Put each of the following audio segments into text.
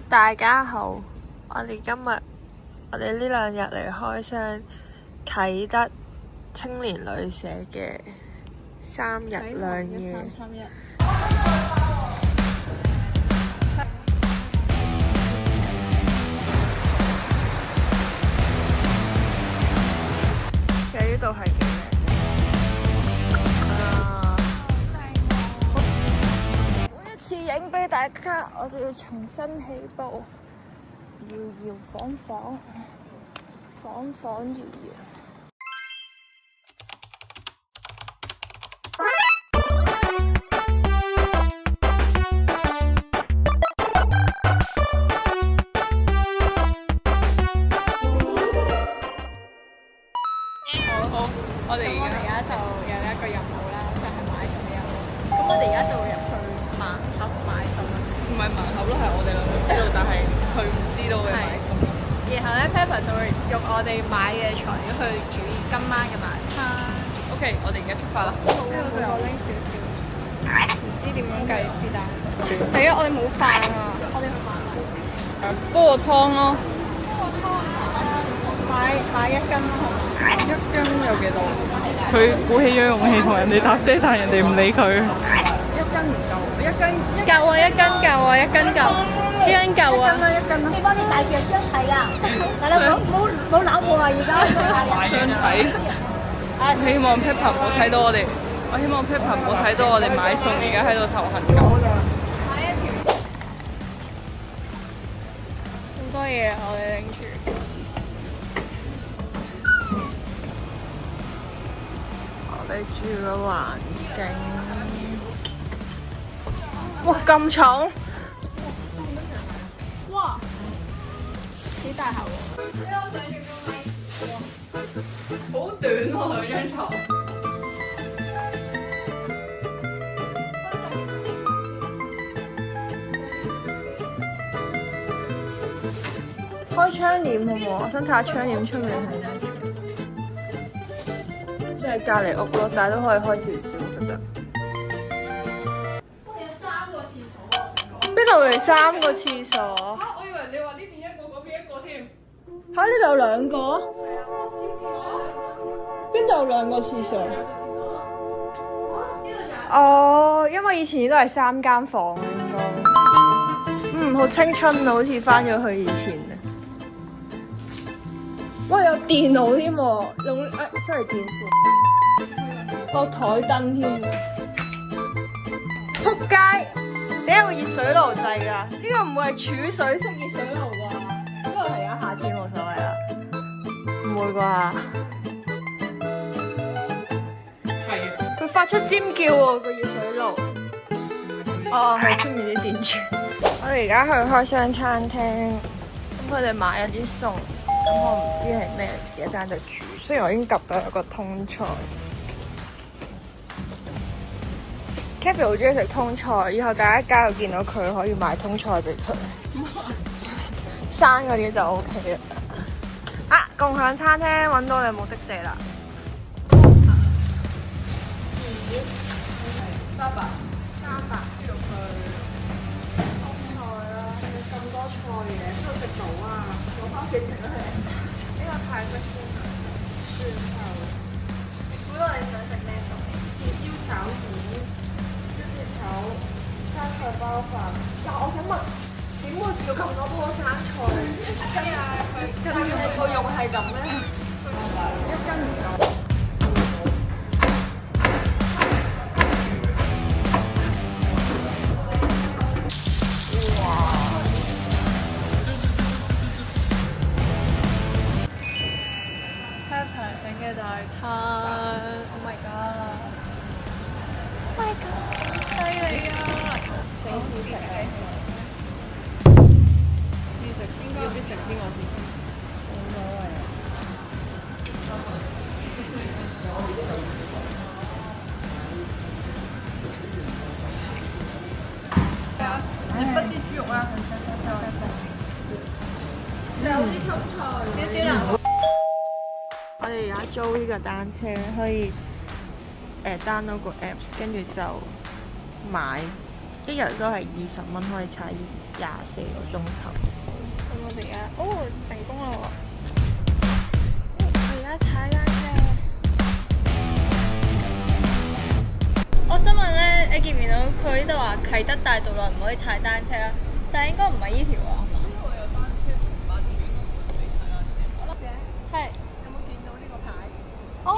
大家好，我哋呢兩日嚟開箱啟德青年旅社嘅3日2夜。其實呢度係幾靚每一次影俾大家，我哋要重新起步，搖搖晃晃，晃晃搖搖。好，我哋而家就有一個任務啦，就係買餸嘅任務。咁我哋而家就會入去盲盒買餸啦。唔係盲盒咯，係我哋兩個知道，但係佢唔知道嘅買餸。然後咧 Pepper 就會用我哋買嘅材料去煮今晚嘅晚餐。OK， 我哋而家出發啦。呢度就拎少少，唔知點樣計先得。死啦！我哋冇飯啊！我哋去買飯先。煲個湯咯。買1斤咯，好嘛？1斤有幾多？佢鼓起咗勇氣同人哋搭爹，但係人哋唔理佢。1斤唔夠，1斤夠啊！1斤夠啊！1斤夠，1斤夠啊！1斤咯。你幫你大隻相睇啊！大佬冇老婆啊，而家相睇。希望 Pepper 冇睇到我哋，我希望 Pepper 冇睇到我哋買餸而家喺度頭痕緊。好多嘢我哋拎住。我哋住嘅環境，哇咁重！哇！幾大口喎！好短喎兩張床。開窗簾好唔好？我想睇下窗簾出面係點。即係隔離屋咯，但係都可以開少少，我覺得。有3個廁所喎，我想講。邊度嚟3個廁所？我以為你話呢邊1個，嗰邊1個添。嚇！呢度有2個？邊度有2個廁所？哦，因為以前都係3間房應該。好青春啊，好似翻咗去以前啊！哇，有電腦添喎，用sorry電視，個台燈添喎。撲街！點解有個熱水爐掣㗎？呢個唔會係儲水式熱水爐啩？不過係而家夏天冇所謂啦，唔會啩？係啊。佢發出尖叫喎，個熱水爐。哦，係出面啲電柱。我哋而家去開箱餐廳，咁佢哋買咗啲餸，咁我唔知係咩，一陣就煮。雖然我已經及到有個通菜 ，Kathy 好中意食通菜，以後大家街度見到佢可以買通菜俾佢，生嗰啲就 OK 啦。啊，共享餐廳揾到你目的地啦！三百豬肉佢。咁多菜嘅，邊度食到啊？攞翻屋企食啦，呢個泰式酸口。你估到你想食咩餸？甜椒炒魚、豬血炒生菜包飯。但我想問，點會叫咁多棵生菜？係啊，佢個肉係咁咩？1斤唔夠。大餐 ，Oh my god！Oh my god！ 犀利啊！你試食啊？試食應該要邊食邊個先？冇所謂啊！你畢啲豬肉啊！有啲通菜，少少啦。我哋而家租呢個單車可以download 個 apps， 跟住就買一日都係20蚊可以踩24個鐘頭。咁我哋而家成功啦喎！我而家踩單車。我想問咧，你見唔見到佢呢度話啟德大道內唔可以踩單車啦？但係應該唔係呢條啊，係嘛？呢個有單車同八轉可以踩單車。係。有冇見到呢個牌？哦。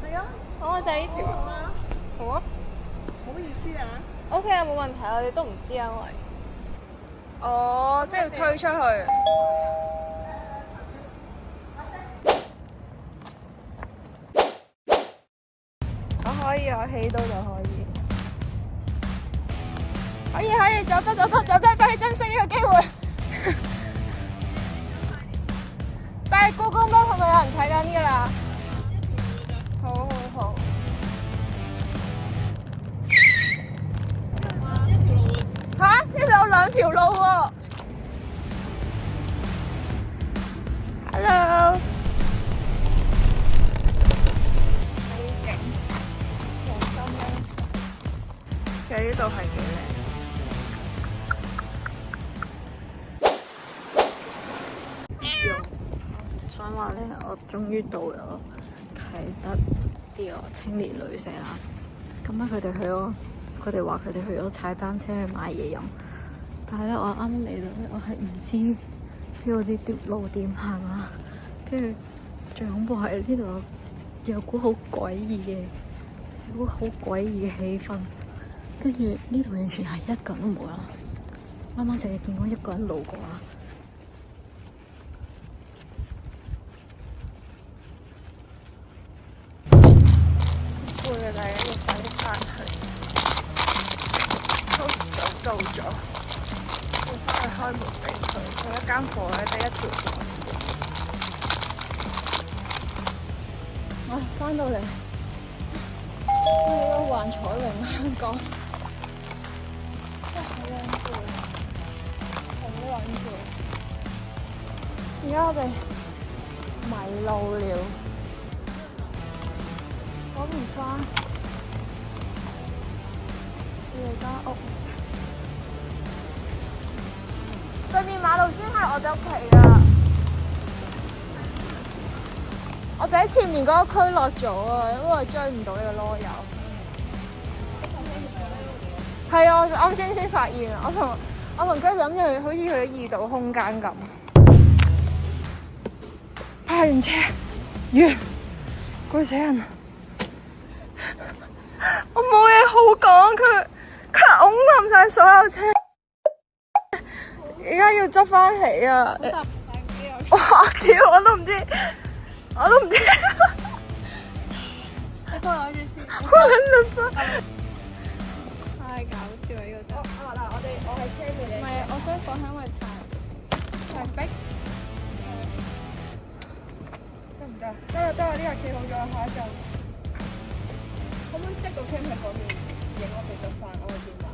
係啊，哦，就係呢條。好啊。唔好意思啊。OK 啊，冇問題，我哋都唔知啊，因為。哦，即係要推出去。我可以，我起到就可以。可以，走得，快啲珍惜呢個機會。但係Google Map係咪有人睇緊㗎啦？好。嚇！呢度有2條路喎。Hello。其實呢度係幾靚。想話咧，我終於到咗啟德呢個青年旅社啦。咁咧佢哋話佢哋去咗踩單車去買嘢飲，但係咧我啱啱嚟到咧，我係唔知呢度啲路點行啊。跟住最恐怖係呢度有股好詭異嘅氣氛。跟住呢度完全係一個人都冇啦，啱啱淨係見過一個人路過啦。攰啊！大家要快啲翻去，都早到咗，要翻去開門俾佢。佢一間房咧得1條鎖匙。翻到嚟，呢個幻彩詠香港。而家我哋迷路了，揾唔返我哋間屋。對面馬路先係我哋屋企啊！我哋喺前面嗰個區落咗啊，因為我追唔到呢個囉柚。係啊，我啱先發現啊！我同 Gaby 諗住好似去咗異度空間咁。拍完車完，攰死人！我冇嘢好講，佢擁冧晒所有車，而家要執翻起啊！哇！屌，我都唔知。你幫我攞住先。太搞笑啦！呢個真係。嗱，我係車住你。唔係，我想講係因為太逼。得唔得？得啦，呢個企好咗，下一陣。可唔可以 set 個 cam 喺嗰面影我哋執飯我嘅電話？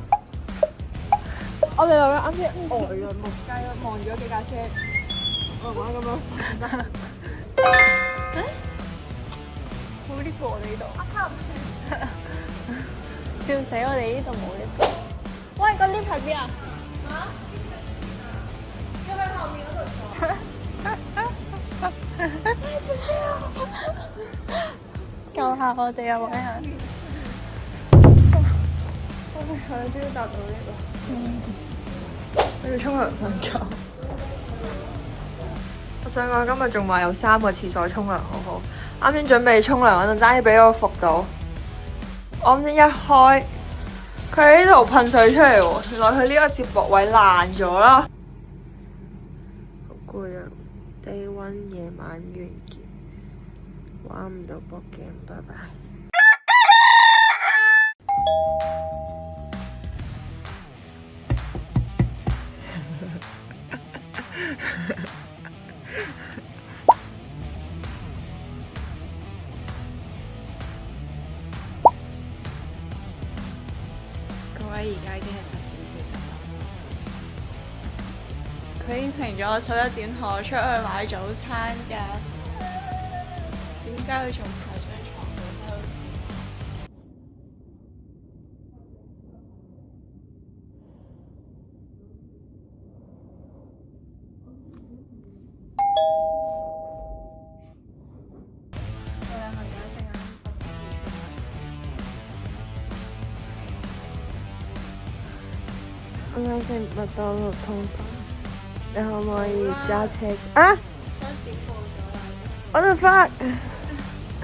我哋兩個啱先呆咗木雞咯，望住嗰幾架車，我玩咁樣。冇 lift 我哋呢度。笑死！我哋呢度冇 lift。喂，個 lift 喺邊啊？要喺後面嗰度坐。救下我哋啊！位人。我哋終於搭到呢個。我要沖涼瞓覺。我想講今日仲話有3個廁所沖涼，好好。啱先準備沖涼嗰陣，爭啲俾我伏到。我啱先一開，佢喺呢度噴水出嚟喎，原來佢呢個接駁位爛咗啦。好攰啊！低溫夜晚完結，玩唔到博 game，拜拜。各位，而家已經係10點40分。佢應承咗我11點同我出去買早餐㗎。點解佢仲唔喺張床度？想食麥當勞通粉，你可唔可以揸車啊？想點報咗啦，我都發。已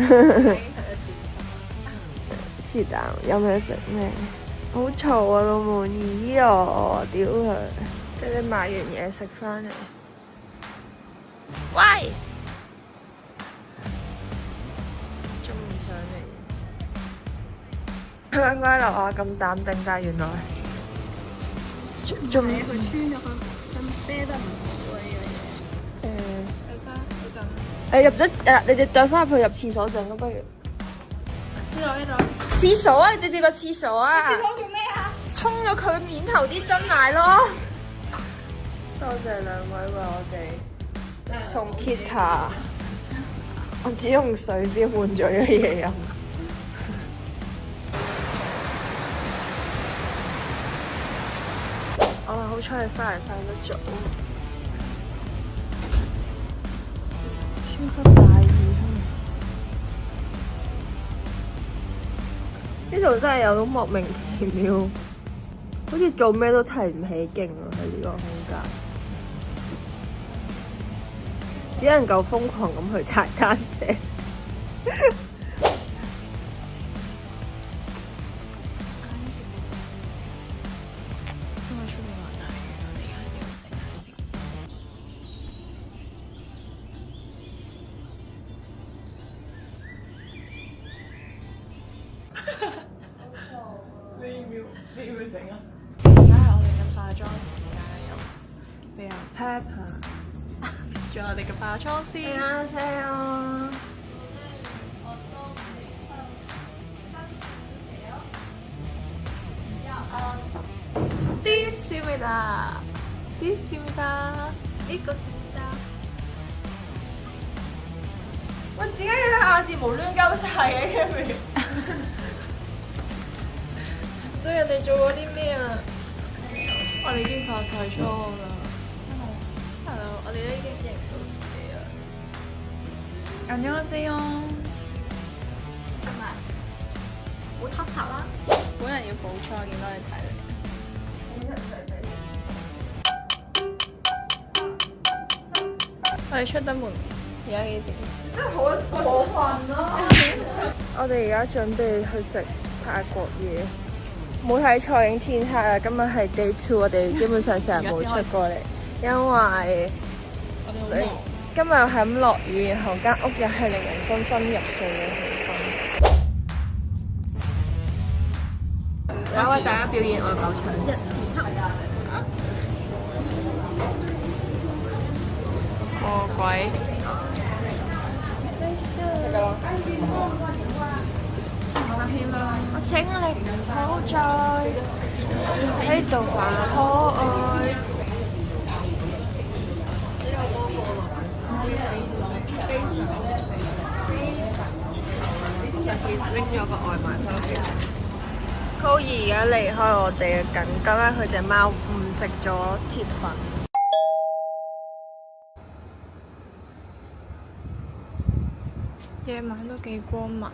經11點。是但，有咩食咩？好嘈啊！老門姨啊！屌佢！即係你買完嘢食翻嚟。喂！仲唔上嚟？佢應該樓下咁淡定，但係原來仲佢穿咗佢啤得唔好啊！呢樣嘢。去翻嗰陣。誒入咗你哋帶翻入去入廁所陣咯，不如。呢度。廁所啊！你直接入廁所啊！廁所做咩啊？沖咗佢面頭啲真奶咯！多謝兩位為我哋送 Kita，我只用水先換咗嘅嘢飲。好彩你翻得早，超級大雨。呢度真係有種莫名其妙，好似做咩都提唔起勁啊！喺呢個空間，只能夠瘋狂咁去踩單車。你要唔要整啊？而家係我哋嘅化妝時間又咩啊 ？Pepper，仲有我哋嘅化妝師。啲笑咩？呢個喂，點解你下字無端鳩晒嘅 Kimi？ 對人哋做過啲咩啊？我哋已經化晒妝啦。Hello，我哋都已經認到自己啦。안녕하세요。係咪？好禿頭啦！本人要補妝，見到你睇你。我哋出得門，而家幾點？真係好過分咯！我哋而家準備去食泰國嘢。冇睇錯影天黑啊！今日係 day 2，我哋基本上成日冇出過嚟，因為今日係咁落雨，然後間屋又係令人昏昏入睡嘅氣氛。有為大家表演我狗腸。魔鬼。我請你唔好再喺度扮可愛。上次拎咗個外賣翻屋企食。Chloe 而家離開我哋嘅緊，今日佢隻貓誤食咗鐵粉。夜晚都幾光猛。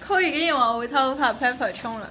佢已經話我會偷拍 Pepper 沖涼。